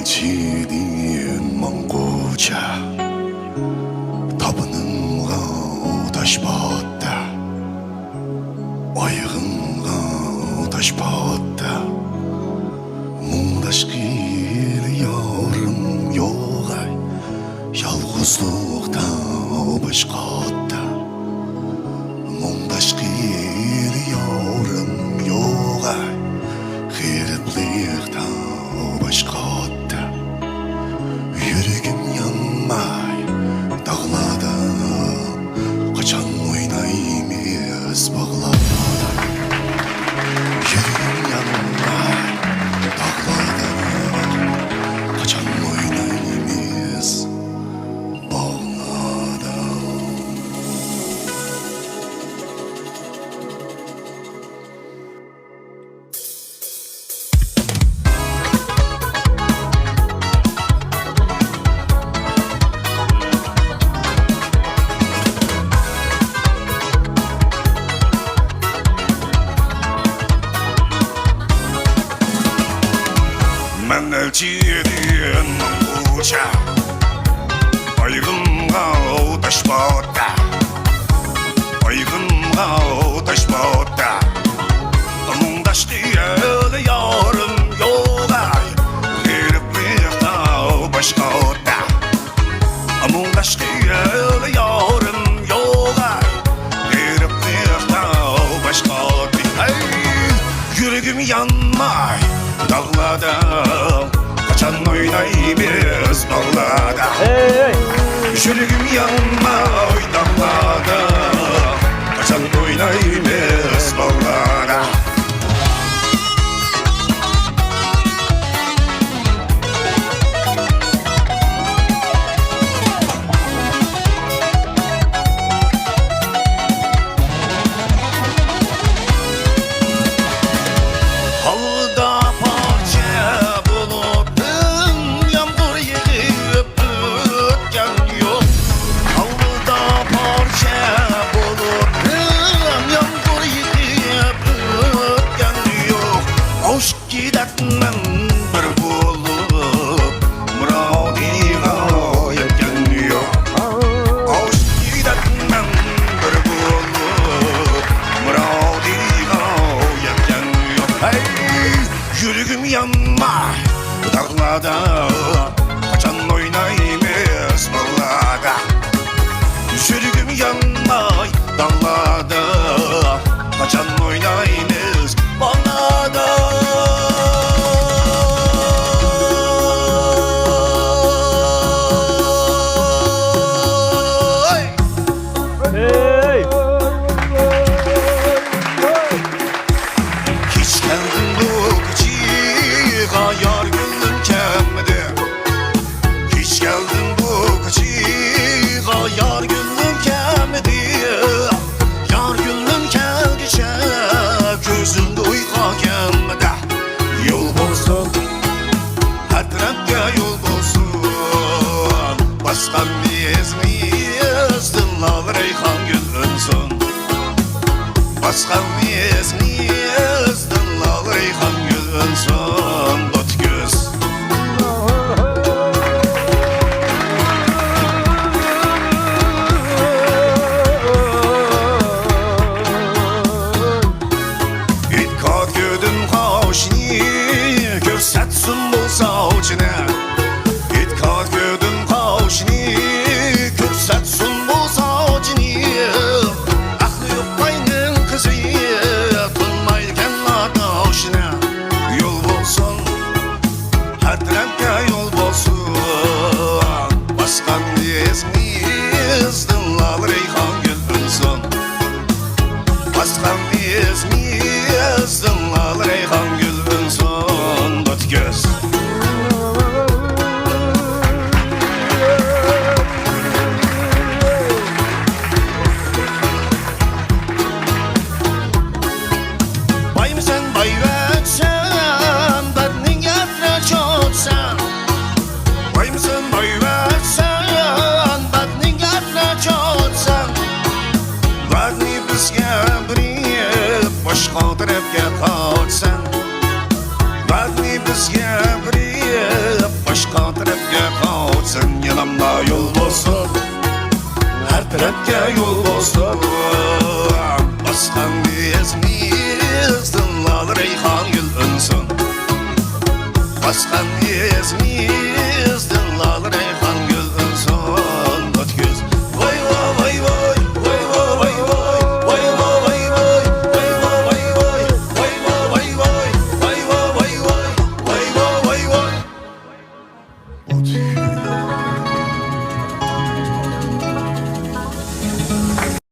чидин маңгуча табынымға ташпатта айығымға ташпатта мұңдаш кел ярым yoğay yalğızlıqda başqatda мұңдаш kel yarım yoğay xeyirlikda başqatda yüreğim yanmay dağlada kaçan oynayımız bağlada yüreğim yanmay dağlada kaçan oynayımız bağlada. Мен elçiyedin uça Aygınға taşbağıtta Aygınға taşbağıtta Мұңдаш kıyıl yarım yoğay Heriplikta başqatda Мұңдаш kıyıl yarım yoğay Heriplikta başqatda Yüreğim yanmay dağlada kaçan oynayımız bağlada yüreğim yanmay dağlada kaçan oynayımız bağlada. Halıda parça bulutun yağmur yığıp ötken yok. Halıda parça bulutun yağmur yığıp ötken yok. Hoş gidertmem bir bulup muradiga yetken yok. Hoş gidertmem bir bulup muradiga yetken yok. Hey! Yüreğim yanmay dağlada kaçan oynayımız bağlada yüreğim yanmay dağlada kaçan oynayımız bağlada. Hiç geldin bu kıçığa yar gönlüm kemdi. Hiç geldin bu kıçığa yar gönlüm kemdi. Yar gönlüm kelgiçe gözümde uyku kemdi. Yol bulsun her tarafta yol bulsun. Baskan miyiz dınlar reyhan gülünsün. Baskan miyiz dınlar reyhan gülünsün. Dot göz İtkat gödüm kaşini görsetsin bolsa uçine. İtkat gödüm kaşini görsetsin bolsa uçine. Aklı yok bayının kızı tunmayken ataşine. Yol bulsun her tarafta yol bulsun. Baskan miyiz dınlar reyhan gülünsün. Baskan miyiz dınlar reyhan gülünsün. Dot göz bay mı sen bay versen bednin yatra çotsan Rapga yo'l bosdi